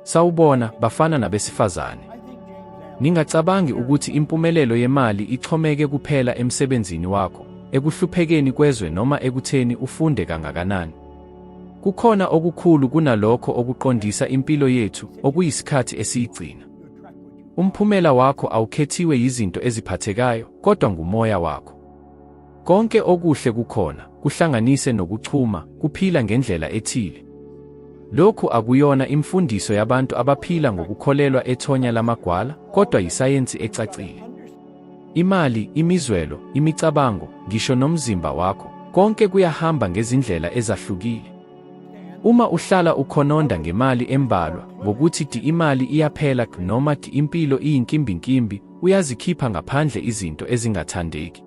Sawubona, bafana nabesifazane. Ningacabangi ukuthi impumelelo yemali ixhomeke kuphela emsebenzini wakho, ekuhluphekeni kwezwe noma ekutheni ufunde kangakanani. Kukhona okukhulu kunalokho okuqondisa impilo yethu, okuyisikhathi esiyigcina. Umphumela wakho awukhethiwe yizinto eziphathekayo, kodwa ngumoya wakho. Konke okuhle kukhona, kuhlanganise nokuchuma, kuphila ngendlela ethile. Lokhu akuyona imfundiso yabantu abaphila ngokukholelwa ethonya lamagwala, kodwa yisayensi ecacile. Imali, imizwelo, imicabango, ngisho nomzimba wakho, konke kuyahamba ngezindlela ezahlukile. Uma uhlala ukhononda ngemali embalwa, ngokuthi imali iyaphela noma impilo iyinkimbinkimbi, uyazikhipha ngaphandle izinto ezingathandeki.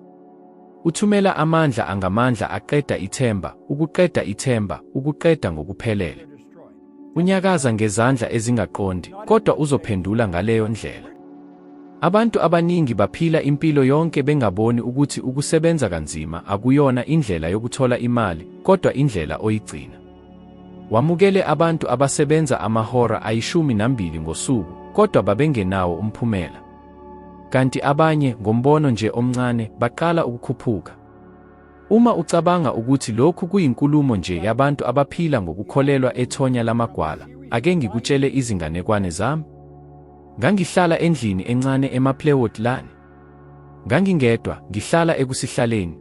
Uthumela amandla angamandla aqeda ithemba, ukuqeda ithemba, ukuqeda ngokuphelele. Unyakaza ngezandla ezingaqondi, kodwa uzophendula ngaleyo ndlela. Abantu abaningi baphila impilo yonke bengaboni ukuthi ukusebenza kanzima akuyona indlela yokuthola imali, kodwa indlela oyigcina. Wamukele abantu abasebenza amahora 12 ngosuku, kodwa babengenawo umphumela. Kanti abanye, ngombono nje omncane, baqala ukukhuphuka. Uma ucabanga ukuthi lokhu kuyinkulumo nje yabantu abaphila ngokukholelwa ethonya lamagwala, ake ngikutshele izinganekwane zami. Ngangihlala endlini encane eMaplewoodlane. Ngangingedwa, ngihlala ekusihlaleni.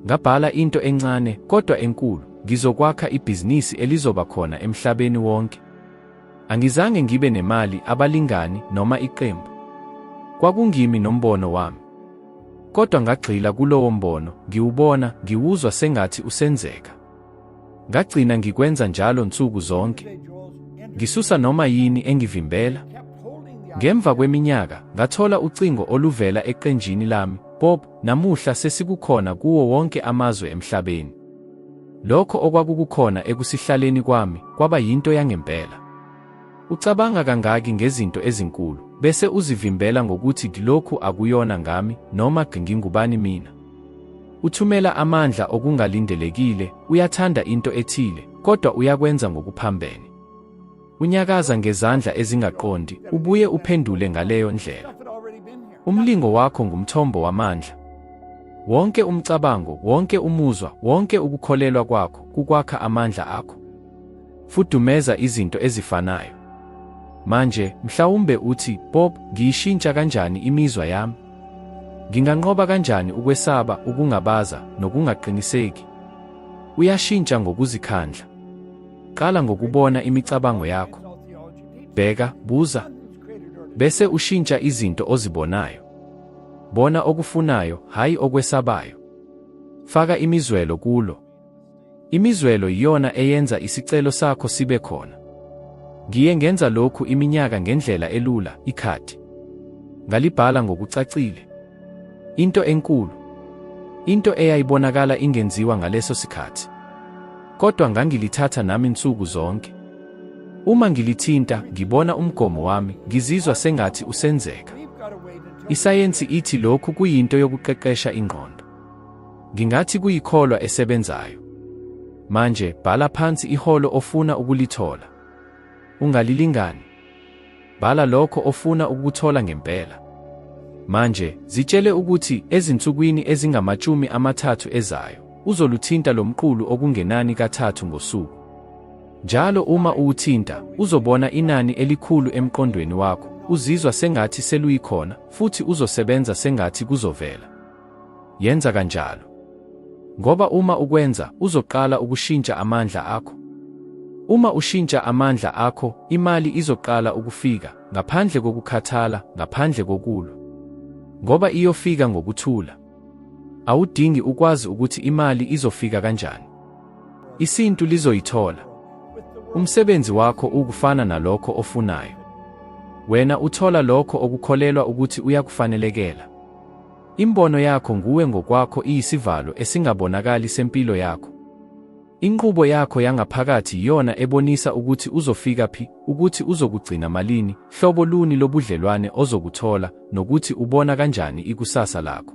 Ngabhala into encane, kodwa enkulu, ngizokwakha ibhizinisi elizoba khona emhlabeni wonke. Angizange ngibe nemali, abalingani, noma iqembu. Kwakungimi nombono wami. Kodwa ngagxila kulowo mbono, ngiwubona, ngiwuzwa sengathi usenzeka. Ngagcina ngikwenza njalo nsuku zonke. Ngisusa noma yini engivimbela. Ngemva kweminyaka, ngathola ucingo oluvela eqenjini lami, Bob, namuhla sesikukhona kuwo wonke amazwe emhlabeni. Lokho okwakukukhona ekusihlaleni kwami, kwaba yinto yangempela. Ucabanga kangaki ngezinto ezinkulu, bese uzivimbela ngokuthi lokhu akuyona ngami, noma ngingubani mina. Uthumela amandla okungalindelekile, uyathanda into ethile, kodwa uyakwenza ngokuphambene. Unyakaza ngezandla ezingaqondi, ubuye uphendule ngaleyo ndlela. Umlingo wakho ngumthombo wamandla. Wonke umcabango, wonke umuzwa, wonke ukukholelwa kwakho, kukwakha amandla akho. Fudumeza izinto ezifanayo. Manje, mhlawumbe uthi, Bob, ngiyishintsha kanjani imizwa yami? Nginganqoba kanjani ukwesaba, ukungabaza, nokungaqiniseki? Uyashintsha ngokuzikhandla. Qala ngokubona imicabango yakho. Bheka, buza. Bese ushintsha izinto ozibonayo. Bona okufunayo, hayi okwesabayo. Faka imizwelo kulo. Imizwelo iyona eyenza isicelo sakho sibe khona. Ngiye ngenza lokhu iminyaka ngendlela elula, ikhathi. Ngalibhala ngokucacile. Into enkulu. Into eyayibonakala ingenziwa ngaleso sikhathi. Kodwa ngangilithatha nami nsuku zonke. Uma ngilithinta, ngibona umgomo wami, ngizizwa sengathi usenzeka. Isayensi ithi lokhu kuyinto yokuqeqesha ingqondo. Ngingathi kuyikholwa esebenzayo. Manje, bhala phansi iholo ofuna ukulithola. Ungalilingani. Bhala lokho ofuna ukuthola ngempela. Manje, zitshele ukuthi ezinsukwini ezingama-30 ezayo, uzoluthinta lo mqulu okungenani ka3 ngosuku. Njalo uma uwuthinta, uzobona inani elikhulu emqondweni wakho, uzizwa sengathi seluyikhona, futhi uzosebenza sengathi kuzovela. Yenza kanjalo. Ngoba uma ukwenza, uzoqala ukushintsha amandla akho. Uma ushintsha amandla akho, imali izoqala ukufika, ngaphandle kokukhathala, ngaphandle kokulwa. Ngoba iyofika ngokuthula. Awudingi ukwazi ukuthi imali izofika kanjani. Isintu lizoyithola. Umsebenzi wakho ukufana nalokho ofunayo. Wena uthola lokho okukholelwa ukuthi uyakufanelekela. Imbono yakho nguwe ngokwakho iyisivalo esingabonakali sempilo yakho. Inqubo yakho yangaphakathi iyona ebonisa ukuthi uzofika phi, ukuthi uzokugcina malini, hlobo luni lobudlelwane ozokuthola, nokuthi ubona kanjani ikusasa lakho.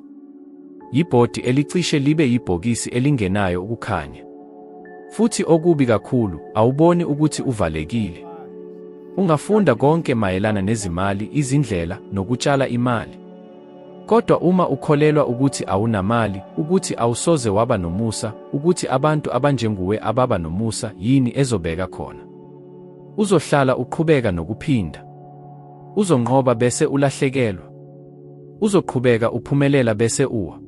Yibhodi elicishe libe yibhokisi elingenayo ukukhanya. Futhi okubi kakhulu, awuboni ukuthi uvalekile. Ungafunda konke mayelana nezimali, izindlela, nokutshala imali. Kodwa uma ukholelwa ukuthi awunamali, ukuthi awusoze waba nomusa, ukuthi abantu abanjenguwe ababa nomusa, yini ezobeka khona? Uzohlala uqhubeka nokuphinda. Uzonqoba bese ulahlekelwa. Uzoqhubeka uphumelela bese uwa.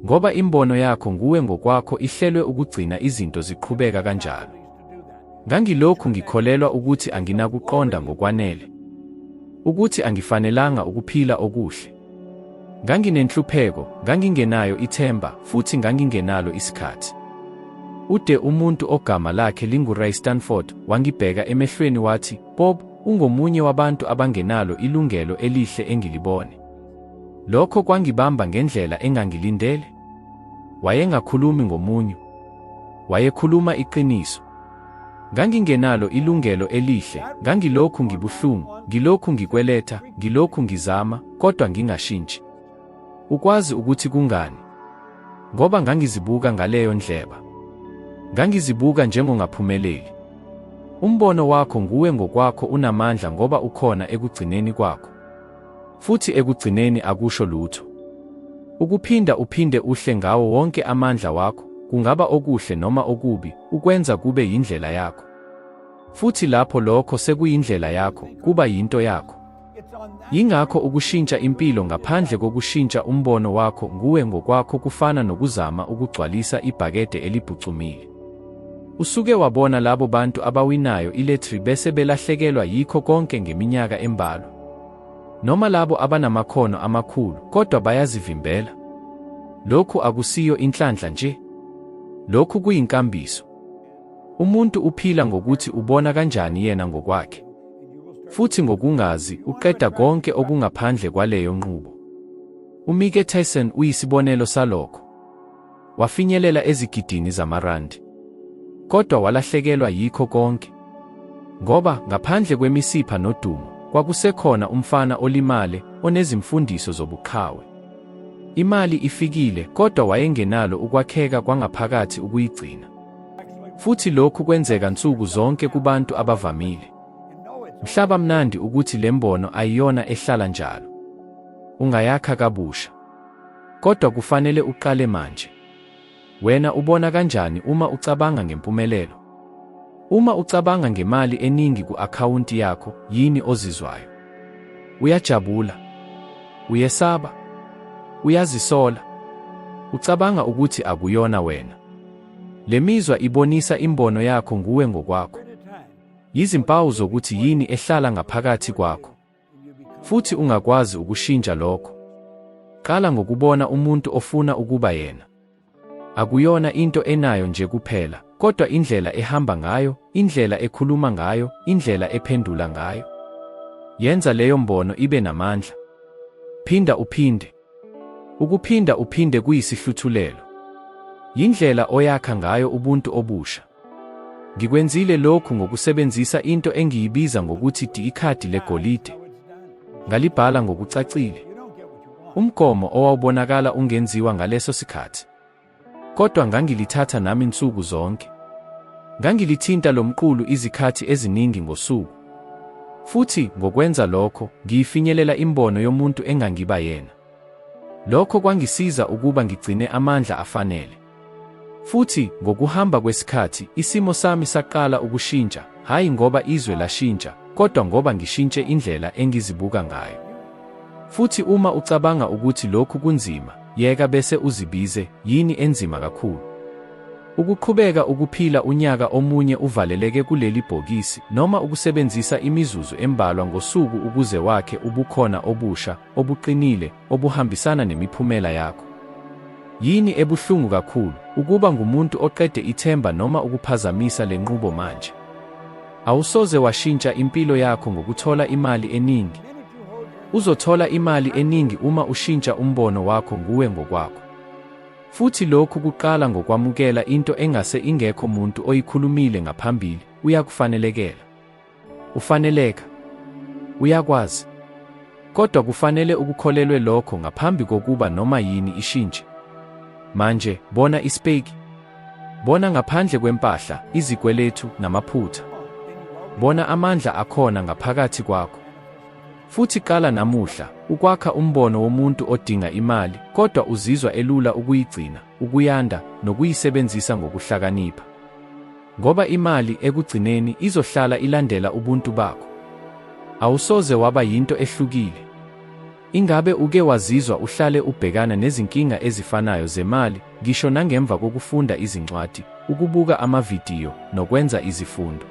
Ngoba imbono yakho nguwe ngokwakho ihlelwe ukugcina izinto ziqhubeka kanjalo. Ngangilokhu ngikholelwa ukuthi anginakuqonda ngokwanele, ukuthi angifanelanga ukuphila okuhle. Nganginenhlupheko, ngangingenayo ithemba, futhi ngangingenalo isikhathi. Ude umuntu ogama lakhe linguRay Stanford wangibheka emehlweni wathi, "Bob, ungomunye wabantu abangenalo ilungelo elihle engilibone." Lokho kwangibamba ngendlela engangilindele. Wayengakhulumi ngomunyu. Wayekhuluma iqiniso. Ngangingenalo ilungelo elihle, ngangilokhu ngibuhlungu, ngilokhu ngikweletha, ngilokhu ngizama, kodwa ngingashintshi. Ukwazi ukuthi kungani? Ngoba ngangizibuka ngaleyo ndleba. Ngangizibuka njengongaphumeleli. Umbono wakho nguwe ngokwakho unamandla ngoba ukhona ekugcineni kwakho. Futhi ekugcineni akusho lutho. Ukuphinda uphinde uhle ngawo wonke amandla wakho, kungaba okuhle noma okubi, ukwenza kube yindlela yakho. Futhi lapho lokho sekuyindlela yakho, kuba yinto yakho. Yingakho ukushintsha impilo ngaphandle kokushintsha umbono wakho nguwe ngokwakho kufana nokuzama ukugcwalisa ibhakede elibhucumile. Usuke wabona labo bantu abawinayo iletri bese belahlekelwa yikho konke ngeminyaka embalwa. Noma labo abanamakhono amakhulu kodwa bayazivimbela. Lokhu akusiyo inhlanhla nje. Lokhu kuyinkambiso. Umuntu uphila ngokuthi ubona kanjani yena ngokwakhe. Futhi ngokungazi uqeda konke okungaphandle kwaleyo nqubo. uMike Tyson uyisibonelo salokho. Wafinyelela ezigidini zamarandi. Kodwa walahlekelwa yikho konke. Ngoba ngaphandle kwemisipha nodumo, kwakusekhona umfana olimale, onezimfundiso zobuqhawe. Imali ifikile kodwa wayengenalo ukwakheka kwangaphakathi ukuyigcina. Futhi lokhu kwenzeka nsuku zonke kubantu abavamile. Mhlaba mnandi ukuthi lembono ayiyona ehlala njalo. Ungayakha kabusha. Kodwa kufanele uqale manje. Wena ubona kanjani uma ucabanga ngempumelelo? Uma ucabanga ngemali eningi ku-akhawunti yakho, yini ozizwayo? Uyajabula? Uyesaba? Uyazisola? Ucabanga ukuthi akuyona wena? Le mizwa ibonisa imbono yakho nguwe ngokwakho. Yizimpawu zokuthi yini ehlala ngaphakathi kwakho. Futhi ungakwazi ukushintsha lokho. Qala ngokubona umuntu ofuna ukuba yena. Akuyona into enayo nje kuphela, kodwa indlela ehamba ngayo, indlela ekhuluma ngayo, indlela ephendula ngayo. Yenza leyo mbono ibe namandla. Phinda uphinde. Ukuphinda uphinde kuyisihluthulelo. Yindlela oyakha ngayo ubuntu obusha. Ngikwenzile lokhu ngokusebenzisa into engiyibiza ngokuthi ikhadi legolide. Ngalibhala ngokucacile. Umgomo owawubonakala ungenziwa ngaleso sikhathi. Kodwa ngangilithatha nami insuku zonke. Ngangilithinta lomqulu izikhathi eziningi ngosuku. Futhi ngokwenza lokho, ngiyifinyelela imbono yomuntu engangiba yena. Lokho kwangisiza ukuba ngigcine amandla afanele. Futhi ngokuhamba kwesikhathi, isimo sami saqala ukushintsha, hayi ngoba izwe lashintsha, kodwa ngoba ngishintshe indlela engizibuka ngayo. Futhi uma ucabanga ukuthi lokhu kunzima, yeka bese uzibize, yini enzima kakhulu? Ukuqhubeka ukuphila unyaka omunye uvaleleke kuleli bhokisi, noma ukusebenzisa imizuzu embalwa ngosuku ukuze wakhe ubukhona obusha, obuqinile, obuhambisana nemiphumela yakho. Yini ebuhlungu kakhulu, ukuba ngumuntu oqede ithemba noma ukuphazamisa le nqubo manje? Awusoze washintsha impilo yakho ngokuthola imali eningi. Uzothola imali eningi uma ushintsha umbono wakho nguwe ngokwakho. Futhi lokhu kuqala ngokwamukela into engase ingekho muntu oyikhulumile ngaphambili, uyakufanelekela. Ufaneleka. Uyakwazi. Kodwa kufanele ukukholelwe lokho ngaphambi kokuba noma yini ishintshe. Manje, bona ispeki. Bona ngaphandle kwempahla, izikweletu, namaphutha. bona amandla akhona ngaphakathi kwakho. Futhi qala namuhla ukwakha umbono womuntu odinga imali kodwa uzizwa elula ukuyigcina, ukuyanda nokuyisebenzisa ngokuhlakanipha. Ngoba imali ekugcineni izohlala ilandela ubuntu bakho. Awusoze waba yinto ehlukile. Ingabe uke wazizwa uhlale ubhekana nezinkinga ezifanayo zemali, ngisho nangemva kokufunda izincwadi, ukubuka amavidiyo nokwenza izifundo?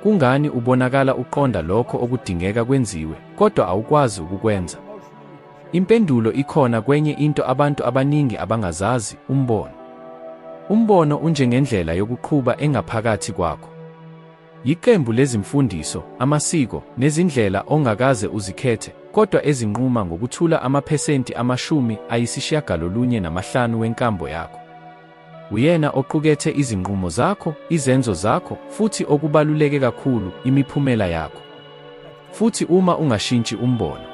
Kungani ubonakala uqonda lokho okudingeka kwenziwe, kodwa awukwazi ukukwenza? Impendulo ikhona kwenye into abantu abaningi abangazazi: umbono. Umbono unjengendlela yokuqhuba engaphakathi kwakho. Yiqembu lezimfundiso, amasiko, nezindlela ongakaze uzikhethe, kodwa ezinquma ngokuthula amaphesenti 95 wenkambo yakho. Uyena oqukethe izinqumo zakho, izenzo zakho, futhi okubaluleke kakhulu, imiphumela yakho. Futhi uma ungashintshi umbono,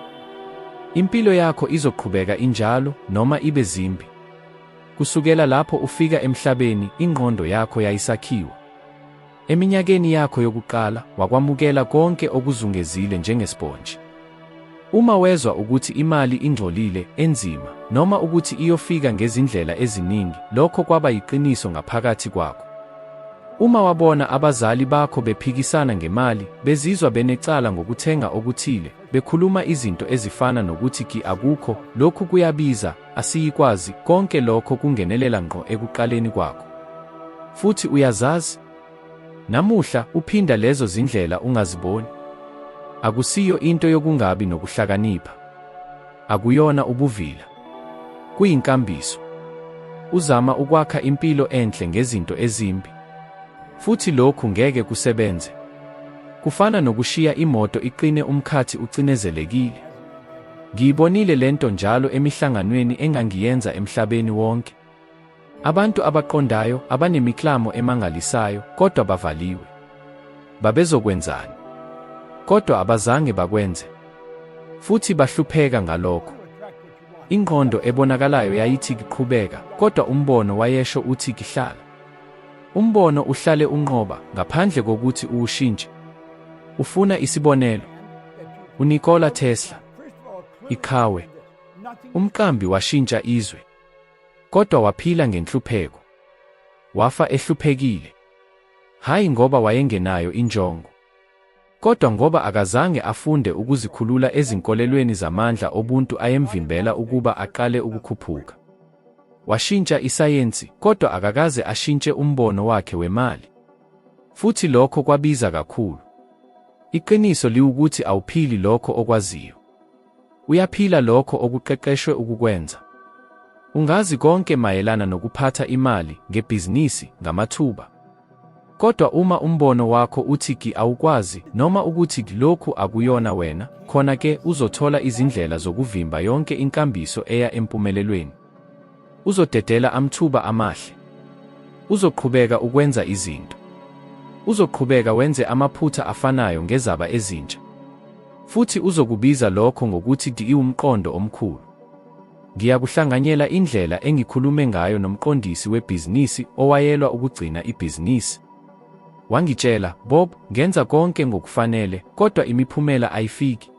impilo yakho izoqhubeka injalo noma ibe zimbi. Kusukela lapho ufika emhlabeni, ingqondo yakho yayisakhiwa. Eminyakeni yakho yokuqala, wakwamukela konke okuzungezile njengesponji. Uma wezwa ukuthi imali ingcolile, enzima, noma ukuthi iyofika ngezindlela eziningi, lokho kwaba yiqiniso ngaphakathi kwakho. Uma wabona abazali bakho bephikisana ngemali, bezizwa benecala ngokuthenga okuthile, bekhuluma izinto ezifana nokuthi ki akukho, lokhu kuyabiza, asiyikwazi, konke lokho kungenelela ngqo ekuqaleni kwakho. Futhi uyazazi, namuhla uphinda lezo zindlela ungaziboni. Akusiyo into yokungabi nokuhlakanipha. Akuyona ubuvila. Kuyinkambiso. Uzama ukwakha impilo enhle ngezinto ezimbi. Futhi lokhu ngeke kusebenze. Kufana nokushiya imoto iqine umkhathi ucinezelekile. Ngiyibonile lento njalo emihlanganweni engangiyenza emhlabeni wonke. Abantu abaqondayo, abanemiklamo emangalisayo, kodwa bavaliwe. Babezokwenzani? Kodwa abazange bakwenze. Futhi bahlupheka ngalokho. Ingqondo ebonakalayo yayithi qhubeka, kodwa umbono wayesho uthi kihlala. Umbono uhlale unqoba ngaphandle kokuthi uwushintshe. Ufuna isibonelo? uNikola Tesla, iqhawe, umqambi washintsha izwe. Kodwa waphila ngenhlupheko. Wafa ehluphekile. Hayi ngoba wayengenayo injongo, kodwa ngoba akazange afunde ukuzikhulula ezinkolelweni zamandla obuntu ayemvimbela ukuba aqale ukukhuphuka. Washintsha isayensi, kodwa akakaze ashintshe umbono wakhe wemali. Futhi lokho kwabiza kakhulu. Iqiniso liwukuthi awuphili lokho okwaziyo. Uyaphila lokho okuqeqeshwe ukukwenza. Ungazi konke mayelana nokuphatha imali, ngebhizinisi, ngamathuba. Kodwa uma umbono wakho uthi ki awukwazi, noma ukuthi lokhu akuyona wena, khona ke uzothola izindlela zokuvimba yonke inkambiso eya empumelelweni. Uzodedela amathuba amahle. Uzoqhubeka ukwenza izinto. Uzoqhubeka wenze amaphutha afanayo ngezaba ezintsha. Futhi uzokubiza lokho ngokuthi iwumqondo omkhulu. Ngiyakuhlanganyela indlela engikhulume ngayo nomqondisi webhizinisi owayelwa ukugcina ibhizinisi. Wangitshela, Bob, ngenza konke ngokufanele, kodwa imiphumela ayifiki.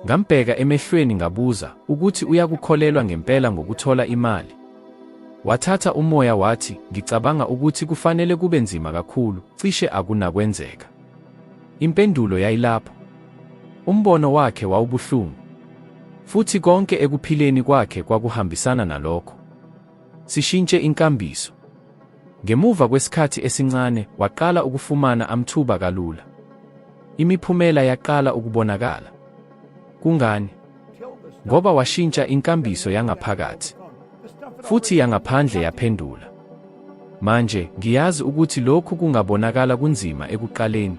Ngambheka emehlweni ngabuza, ukuthi uyakukholelwa ngempela ngokuthola imali? Wathatha umoya wathi, ngicabanga ukuthi kufanele kube nzima kakhulu, cishe akunakwenzeka. Impendulo yayilapho. Umbono wakhe wawubuhlungu. Futhi konke ekuphileni kwakhe kwakuhambisana nalokho. Sishintshe inkambiso. Ngemuva kwesikhathi esincane, waqala ukufumana amathuba kalula. Imiphumela yaqala ukubonakala. Kungani? Ngoba washintsha inkambiso yangaphakathi. Futhi yangaphandle yaphendula. Manje, ngiyazi ukuthi lokhu kungabonakala kunzima ekuqaleni.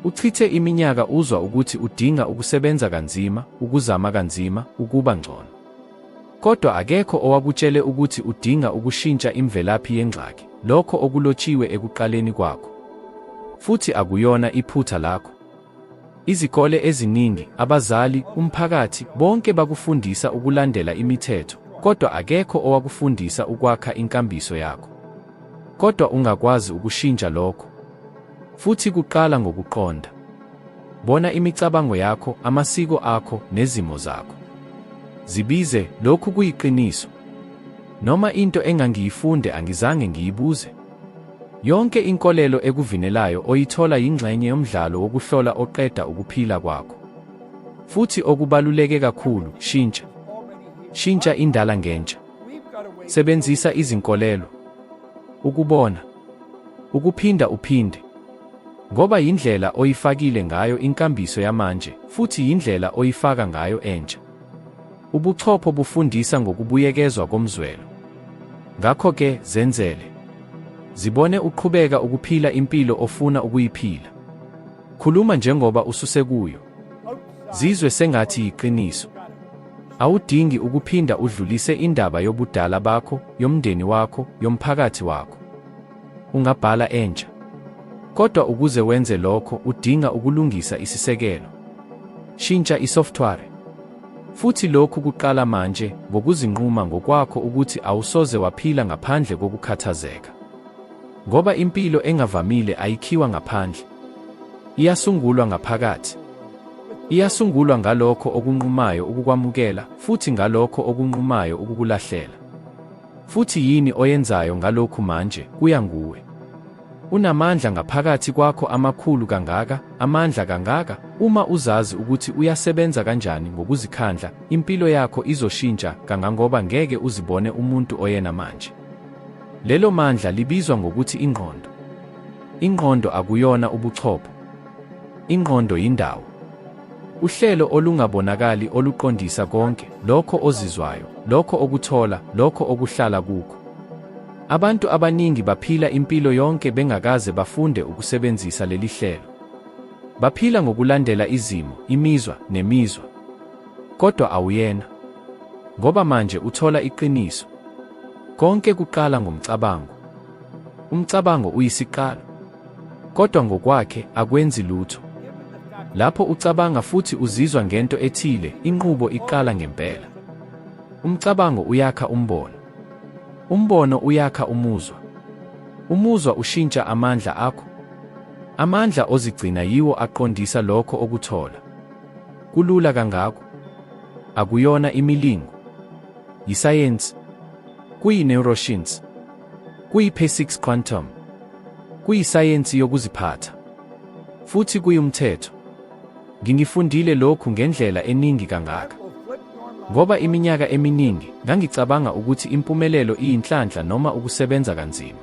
Uchithe iminyaka uzwa ukuthi udinga ukusebenza kanzima, ukuzama kanzima, ukuba ngcono. Kodwa akekho owakutshele ukuthi udinga ukushintsha imvelaphi yengxaki, lokho okulotshiwe ekuqaleni kwakho. Futhi akuyona iphutha lakho. Izikole eziningi, abazali, umphakathi, bonke bakufundisa ukulandela imithetho, kodwa akekho owakufundisa ukwakha inkambiso yakho. Kodwa ungakwazi ukushintsha lokho. Futhi kuqala ngokuqonda. Bona imicabango yakho, amasiko akho nezimo zakho. Zibize, lokhu kuyiqiniso. Noma into engangiyifunde angizange ngiyibuze. Yonke inkolelo ekuvinelayo oyithola yingxenye yomdlalo wokuhlola oqeda ukuphila kwakho. Futhi okubaluleke kakhulu, shintsha. Shintsha indala ngentsha. Sebenzisa izinkolelo. Ukubona. Ukuphinda uphinde. Ngoba yindlela oyifakile ngayo inkambiso yamanje, futhi yindlela oyifaka ngayo entsha. Ubuchopho bufundisa ngokubuyekezwa komzwelo. Ngakho-ke, zenzele. Zibone uqhubeka ukuphila impilo ofuna ukuyiphila. Khuluma njengoba ususekuyo. Zizwe sengathi yiqiniso. Awudingi ukuphinda udlulise indaba yobudala bakho, yomndeni wakho, yomphakathi wakho. Ungabhala entsha. Kodwa ukuze wenze lokho udinga ukulungisa isisekelo. Shintsha isoftware. Futhi lokhu kuqala manje ngokuzinquma ngokwakho ukuthi awusoze waphila ngaphandle kokukhathazeka. Ngoba impilo engavamile ayikhiwa ngaphandle. Iyasungulwa ngaphakathi. Iyasungulwa ngalokho okunqumayo ukukwamukela, futhi ngalokho okunqumayo ukukulahlela. Futhi yini oyenzayo ngalokhu manje kuya nguwe. Unamandla ngaphakathi kwakho amakhulu kangaka, amandla kangaka, uma uzazi ukuthi uyasebenza kanjani ngokuzikhandla, impilo yakho izoshintsha kangangoba ngeke uzibone umuntu oyena manje. Lelo mandla libizwa ngokuthi ingqondo. Ingqondo akuyona ubuchopho. Ingqondo yindawo. Uhlelo olungabonakali oluqondisa konke, lokho ozizwayo, lokho okuthola, lokho okuhlala kukho. Abantu abaningi baphila impilo yonke bengakaze bafunde ukusebenzisa leli hlelo. Baphila ngokulandela izimo, imizwa, nemizwa. Kodwa awuyena. Ngoba manje uthola iqiniso. Konke kuqala ngomcabango. Umcabango uyisiqalo. Kodwa ngokwakhe akwenzi lutho. Lapho ucabanga futhi uzizwa ngento ethile, inqubo iqala ngempela. Umcabango uyakha umbono. Umbono uyakha umuzwa. Umuzwa ushintsha amandla akho. Amandla ozigcina yiwo aqondisa lokho okuthola. Kulula kangako. Akuyona imilingo. Yisayensi. Kuyi-neuroscience. Kuyi-physics quantum. Kuyisayensi yokuziphatha. Futhi kuyumthetho. Ngingifundile lokhu ngendlela eningi kangaka. Ngoba iminyaka eminingi, ngangicabanga ukuthi impumelelo iyinhlanhla noma ukusebenza kanzima.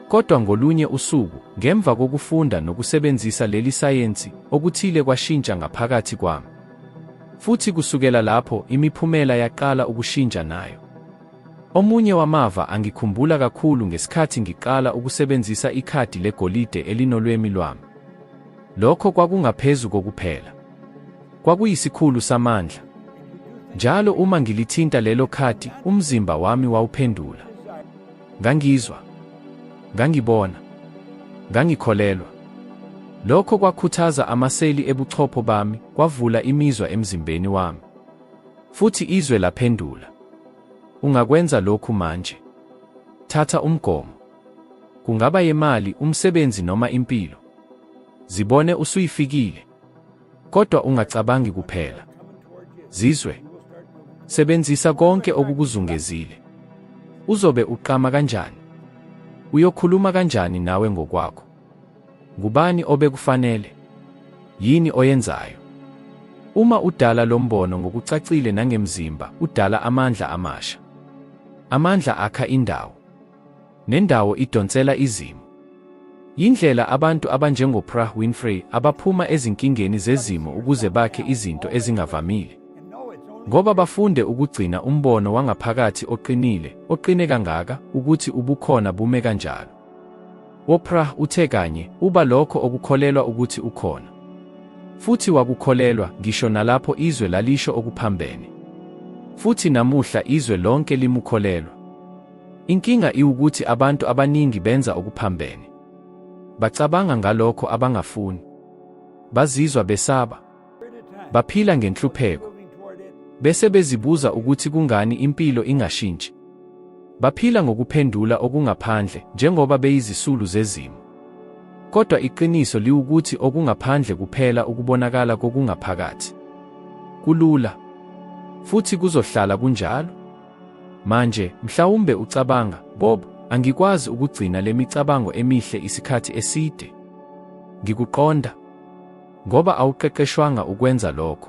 Kodwa ngolunye usuku, ngemva kokufunda nokusebenzisa leli sayensi, okuthile kwashintsha ngaphakathi kwami. Futhi kusukela lapho, imiphumela yaqala ukushintsha nayo. Omunye wamava angikhumbula kakhulu ngesikhathi ngiqala ukusebenzisa ikhadi legolide elinolwemi lwami. Lokho kwakungaphezu kokuphela. Kwakuyisikhulu samandla. Njalo uma ngilithinta lelo khadi, umzimba wami wawuphendula. Ngangizwa. Ngangibona. Ngangikholelwa. Lokho kwakhuthaza amaseli ebuchopho bami, kwavula imizwa emzimbeni wami. Futhi izwe laphendula. Ungakwenza lokhu manje. Thatha umgomo. Kungaba yemali, umsebenzi noma impilo. Zibone usuyifikile. Kodwa ungacabangi kuphela. Zizwe. Sebenzisa konke okukuzungezile. Uzobe uqama kanjani? Uyokhuluma kanjani nawe ngokwakho? Ngubani obekufanele? Yini oyenzayo? Uma udala lombono ngokucacile nangemzimba, udala amandla amasha. Amandla akha indawo. Nendawo idonsela izimo. Yindlela abantu abanjengoPrah Winfrey abaphuma ezinkingeni zezimo ukuze bakhe izinto ezingavamile. Ngoba bafunde ukugcina umbono wangaphakathi oqinile, oqine kangaka ukuthi ubukhona bume kanjalo. Oprah uthe kanye, uba lokho okukholelwa ukuthi ukhona. Futhi wakukholelwa ngisho nalapho izwe lalisho okuphambene. Futhi namuhla izwe lonke limukholelwa. Inkinga iwukuthi abantu abaningi benza okuphambene. Bacabanga ngalokho abangafuni. Bazizwa besaba. Baphila ngenhlupheko. Bese bezibuza ukuthi kungani impilo ingashintshi. Baphila ngokuphendula okungaphandle njengoba beyizisulu zezimo. Kodwa iqiniso liwukuthi okungaphandle kuphela ukubonakala kokungaphakathi. Kulula. Futhi kuzohlala kunjalo. Manje, mhlawumbe ucabanga, Bob, angikwazi ukugcina le micabango emihle isikhathi eside. Ngikuqonda. Ngoba awuqeqeshwanga ukwenza lokho.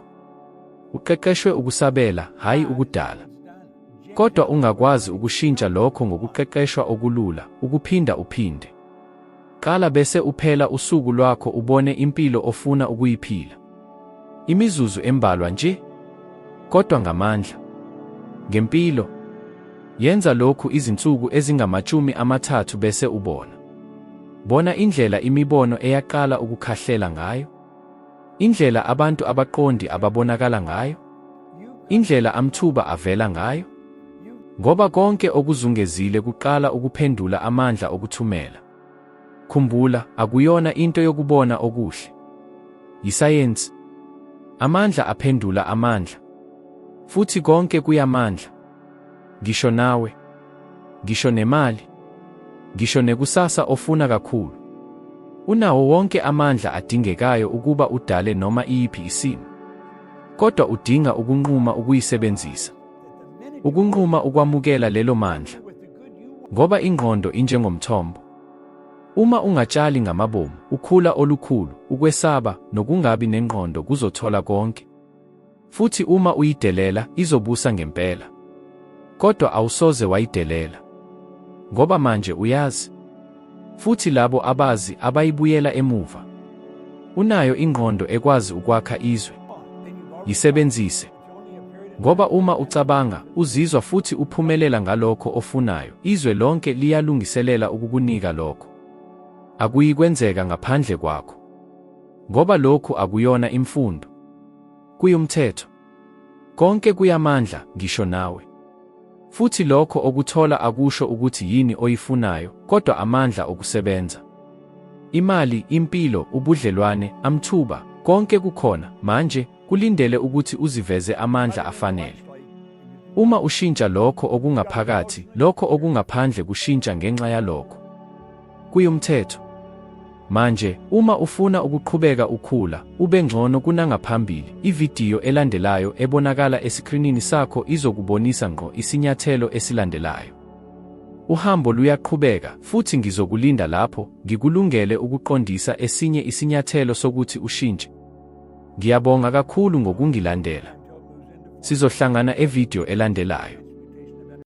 Uqeqeshwe ukusabela, hayi ukudala. Kodwa ungakwazi ukushintsha lokho ngokuqeqeshwa okulula, ukuphinda uphinde. Qala bese uphela usuku lwakho ubone impilo ofuna ukuyiphila. Imizuzu embalwa nje, kodwa ngamandla. Ngempilo. Yenza lokhu izinsuku ezingama-30 bese ubona. Bona indlela imibono eyaqala ukukhahlela ngayo. Indlela abantu abaqondi ababonakala ngayo. Indlela amathuba avela ngayo. Ngoba konke okuzungezile kuqala ukuphendula amandla okuthumela. Khumbula, akuyona into yokubona okuhle. Yisayensi. Amandla aphendula amandla. Futhi konke kuyamandla. Ngisho nawe. Ngisho nemali. Ngisho nekusasa ofuna kakhulu. Unawo wonke amandla adingekayo ukuba udale noma iyiphi isimo. Kodwa udinga ukunquma ukuyisebenzisa. Ukunquma ukwamukela lelo mandla. Ngoba ingqondo injengomthombo. Uma ungatshali ngamabomu, ukhula olukhulu, ukwesaba, nokungabi nengqondo kuzothola konke. Futhi uma uyidelela, izobusa ngempela. Kodwa awusoze wayidelela. Ngoba manje uyazi. Futhi labo abazi abayibuyela emuva. Unayo ingqondo ekwazi ukwakha izwe. Yisebenzise. Ngoba uma ucabanga, uzizwa futhi uphumelela ngalokho ofunayo, izwe lonke liyalungiselela ukukunika lokho. Akuyikwenzeka ngaphandle kwakho. Ngoba lokhu akuyona imfundo. Kuyumthetho. Konke kuyamandla, ngisho nawe. Futhi lokho okuthola akusho ukuthi yini oyifunayo, kodwa amandla okusebenza. Imali, impilo, ubudlelwane, amathuba, konke kukhona, manje, kulindele ukuthi uziveze amandla afanele. Uma ushintsha lokho okungaphakathi, lokho okungaphandle kushintsha ngenxa yalokho. Kuyumthetho. Manje, uma ufuna ukuqhubeka ukhula, ube ngcono kunangaphambili, ividiyo elandelayo ebonakala esikrinini sakho izokubonisa ngqo isinyathelo esilandelayo. Uhambo luyaqhubeka, futhi ngizokulinda lapho, ngikulungele ukuqondisa esinye isinyathelo sokuthi ushintshe. Ngiyabonga kakhulu ngokungilandela. Sizohlangana evidiyo elandelayo.